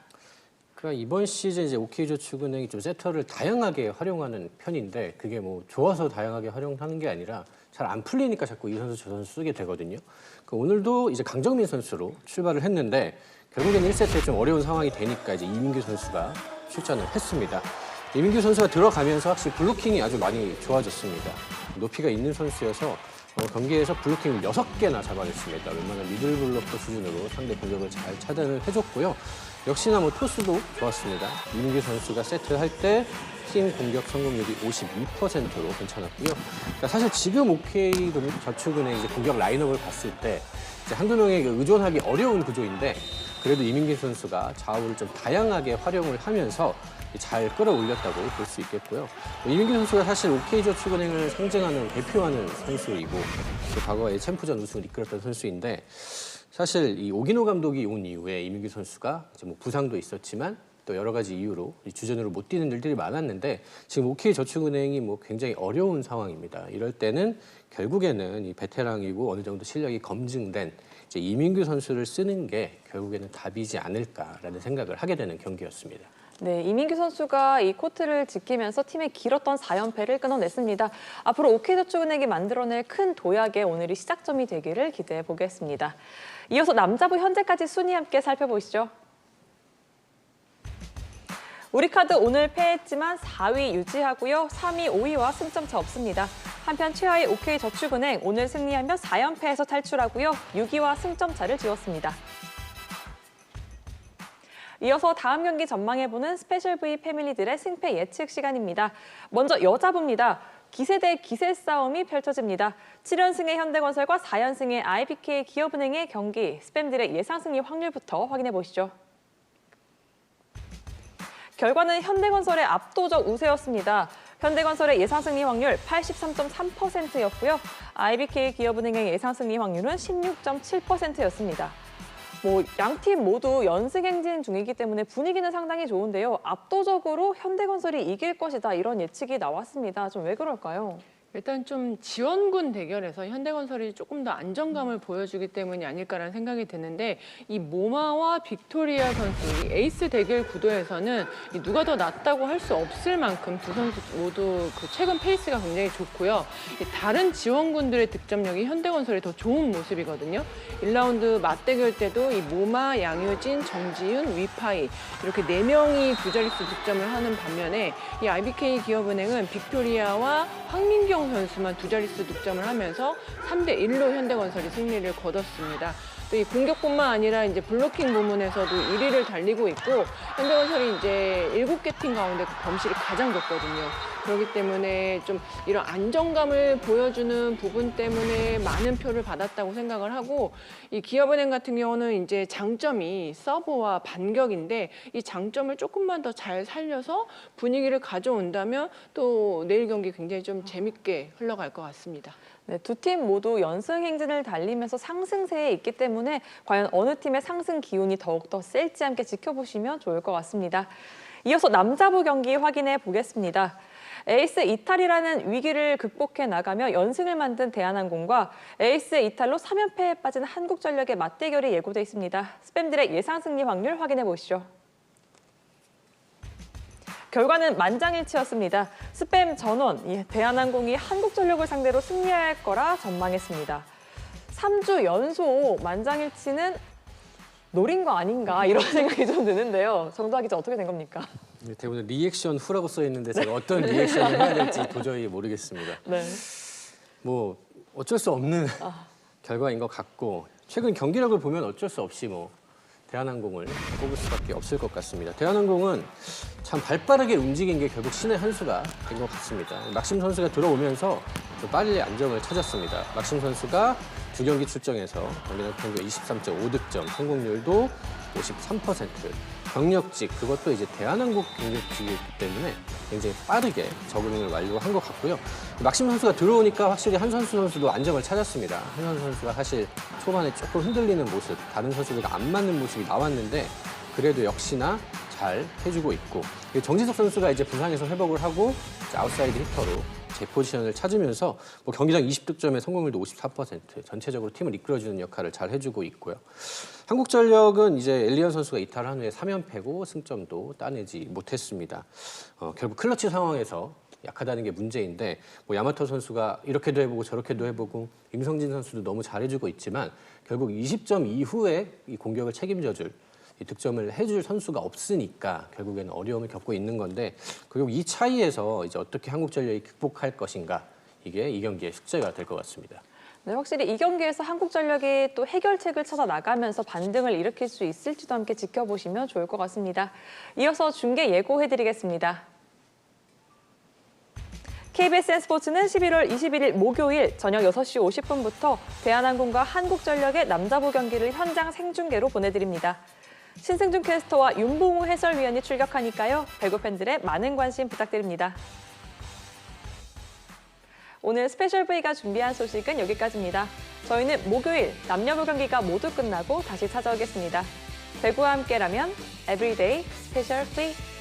그러니까 이번 시즌 이제 OK저축은행이 좀 세터를 다양하게 활용하는 편인데 그게 뭐 좋아서 다양하게 활용하는 게 아니라 잘 안 풀리니까 자꾸 이 선수 저 선수 쓰게 되거든요. 그러니까 오늘도 이제 강정민 선수로 출발을 했는데 결국에는 1세트에 좀 어려운 상황이 되니까 이제 이민규 선수가 출전을 했습니다. 이민규 선수가 들어가면서 확실히 블로킹이 아주 많이 좋아졌습니다. 높이가 있는 선수여서 경기에서 블로킹을 6개나 잡아냈습니다. 웬만한 미들 블로커 수준으로 상대 공격을 잘 차단을 해줬고요. 역시나 뭐 토스도 좋았습니다. 이민규 선수가 세트할 때 팀 공격 성공률이 52%로 괜찮았고요. 그러니까 사실 지금 OK저축은행 이제 공격 라인업을 봤을 때 이제 한두 명에게 의존하기 어려운 구조인데 그래도 이민규 선수가 좌우를 좀 다양하게 활용을 하면서 잘 끌어올렸다고 볼 수 있겠고요. 이민규 선수가 사실 OK저축은행을 상징하는 대표하는 선수이고 또 과거에 챔프전 우승을 이끌었던 선수인데 사실 이 오기노 감독이 온 이후에 이민규 선수가 이제 뭐 부상도 있었지만 또 여러 가지 이유로 주전으로 못 뛰는 일들이 많았는데 지금 OK저축은행이 뭐 굉장히 어려운 상황입니다. 이럴 때는 결국에는 이 베테랑이고 어느 정도 실력이 검증된 이제 이민규 선수를 쓰는 게 결국에는 답이지 않을까라는 생각을 하게 되는 경기였습니다. 네, 이민규 선수가 이 코트를 지키면서 팀의 길었던 4연패를 끊어냈습니다. 앞으로 OK저축은행이 만들어낼 큰 도약에 오늘이 시작점이 되기를 기대해 보겠습니다. 이어서 남자부 현재까지 순위 함께 살펴보시죠. 우리카드 오늘 패했지만 4위 유지하고요. 3위, 5위와 승점차 없습니다. 한편 최하위 OK저축은행 오늘 승리하며 4연패에서 탈출하고요. 6위와 승점차를 지웠습니다. 이어서 다음 경기 전망해보는 스페셜 V 패밀리들의 승패 예측 시간입니다. 먼저 여자부입니다. 기세 대 기세 싸움이 펼쳐집니다. 7연승의 현대건설과 4연승의 IBK 기업은행의 경기, 스팸들의 예상 승리 확률부터 확인해 보시죠. 결과는 현대건설의 압도적 우세였습니다. 현대건설의 예상 승리 확률 83.3%였고요. IBK 기업은행의 예상 승리 확률은 16.7%였습니다. 양 팀 모두 연승 행진 중이기 때문에 분위기는 상당히 좋은데요. 압도적으로 현대건설이 이길 것이다 이런 예측이 나왔습니다. 좀 왜 그럴까요? 일단 좀 지원군 대결에서 현대건설이 조금 더 안정감을 보여주기 때문이 아닐까라는 생각이 드는데 이 모마와 빅토리아 선수, 이 에이스 대결 구도에서는 누가 더 낫다고 할 수 없을 만큼 두 선수 모두 그 최근 페이스가 굉장히 좋고요. 다른 지원군들의 득점력이 현대건설이 더 좋은 모습이거든요. 1라운드 맞대결 때도 이 모마, 양효진, 정지윤, 위파이 이렇게 4명이 두 자릿수 득점을 하는 반면에 이 IBK 기업은행은 빅토리아와 황민경 선수만 두 자릿수 득점을 하면서 3대1로 현대건설이 승리를 거뒀습니다. 또 이 공격뿐만 아니라 이제 블로킹 부문에서도 1위를 달리고 있고 현대건설이 이제 7개 팀 가운데 그 범실이 가장 적거든요. 그렇기 때문에 좀 이런 안정감을 보여주는 부분 때문에 많은 표를 받았다고 생각을 하고 이 기업은행 같은 경우는 이제 장점이 서브와 반격인데 이 장점을 조금만 더 잘 살려서 분위기를 가져온다면 또 내일 경기 굉장히 좀 재밌게 흘러갈 것 같습니다. 네, 두 팀 모두 연승 행진을 달리면서 상승세에 있기 때문에 과연 어느 팀의 상승 기운이 더욱더 셀지 함께 지켜보시면 좋을 것 같습니다. 이어서 남자부 경기 확인해 보겠습니다. 에이스 이탈이라는 위기를 극복해 나가며 연승을 만든 대한항공과 에이스 이탈로 3연패에 빠진 한국전력의 맞대결이 예고돼 있습니다. 스팸들의 예상 승리 확률 확인해 보시죠. 결과는 만장일치였습니다. 스팸 전원, 대한항공이 한국전력을 상대로 승리할 거라 전망했습니다. 3주 연속 만장일치는 노린 거 아닌가 이런 생각이 좀 드는데요. 정도하 기자 어떻게 된 겁니까? 네, 대부분 리액션 후라고 써 있는데 제가 어떤 리액션을 해야 될지 도저히 모르겠습니다. 네. 뭐 어쩔 수 없는 결과인 것 같고 최근 경기력을 보면 어쩔 수 없이 대한항공을 꼽을 수밖에 없을 것 같습니다. 대한항공은 참 발빠르게 움직인 게 결국 신의 한 수가 된 것 같습니다. 막심 선수가 들어오면서 좀 빨리 안정을 찾았습니다. 막심 선수가 2경기 출정해서 경기력 평균 23.5득점, 성공률도 53%, 경력직, 그것도 이제 대한항공 경력직이기 때문에 굉장히 빠르게 적응을 완료한 것 같고요. 막심 선수가 들어오니까 확실히 한선수 선수도 안정을 찾았습니다. 한선수 선수가 사실 초반에 조금 흔들리는 모습, 다른 선수들과 안 맞는 모습이 나왔는데 그래도 역시나 잘 해주고 있고 정지석 선수가 이제 부상에서 회복을 하고 아웃사이드 히터로 제 포지션을 찾으면서 경기당 20득점에 성공률도 54%, 전체적으로 팀을 이끌어주는 역할을 잘 해주고 있고요. 한국전력은 이제 엘리언 선수가 이탈한 후에 3연패고 승점도 따내지 못했습니다. 결국 클러치 상황에서 약하다는 게 문제인데 야마토 선수가 이렇게도 해보고 저렇게도 해보고 임성진 선수도 너무 잘해주고 있지만 결국 20점 이후에 이 공격을 책임져줄 이 득점을 해줄 선수가 없으니까 결국에는 어려움을 겪고 있는 건데 결국 이 차이에서 이제 어떻게 한국전력이 극복할 것인가 이게 이 경기의 숙제가 될 것 같습니다. 네, 확실히 이 경기에서 한국전력이 또 해결책을 찾아 나가면서 반등을 일으킬 수 있을지도 함께 지켜보시면 좋을 것 같습니다. 이어서 중계 예고해드리겠습니다. KBSN 스포츠는 11월 21일 목요일 저녁 6시 50분부터 대한항공과 한국전력의 남자부 경기를 현장 생중계로 보내드립니다. 신승준 캐스터와 윤봉우 해설위원이 출격하니까요. 배구 팬들의 많은 관심 부탁드립니다. 오늘 스페셜 V가 준비한 소식은 여기까지입니다. 저희는 목요일 남녀부 경기가 모두 끝나고 다시 찾아오겠습니다. 배구와 함께라면 Everyday 스페셜 V.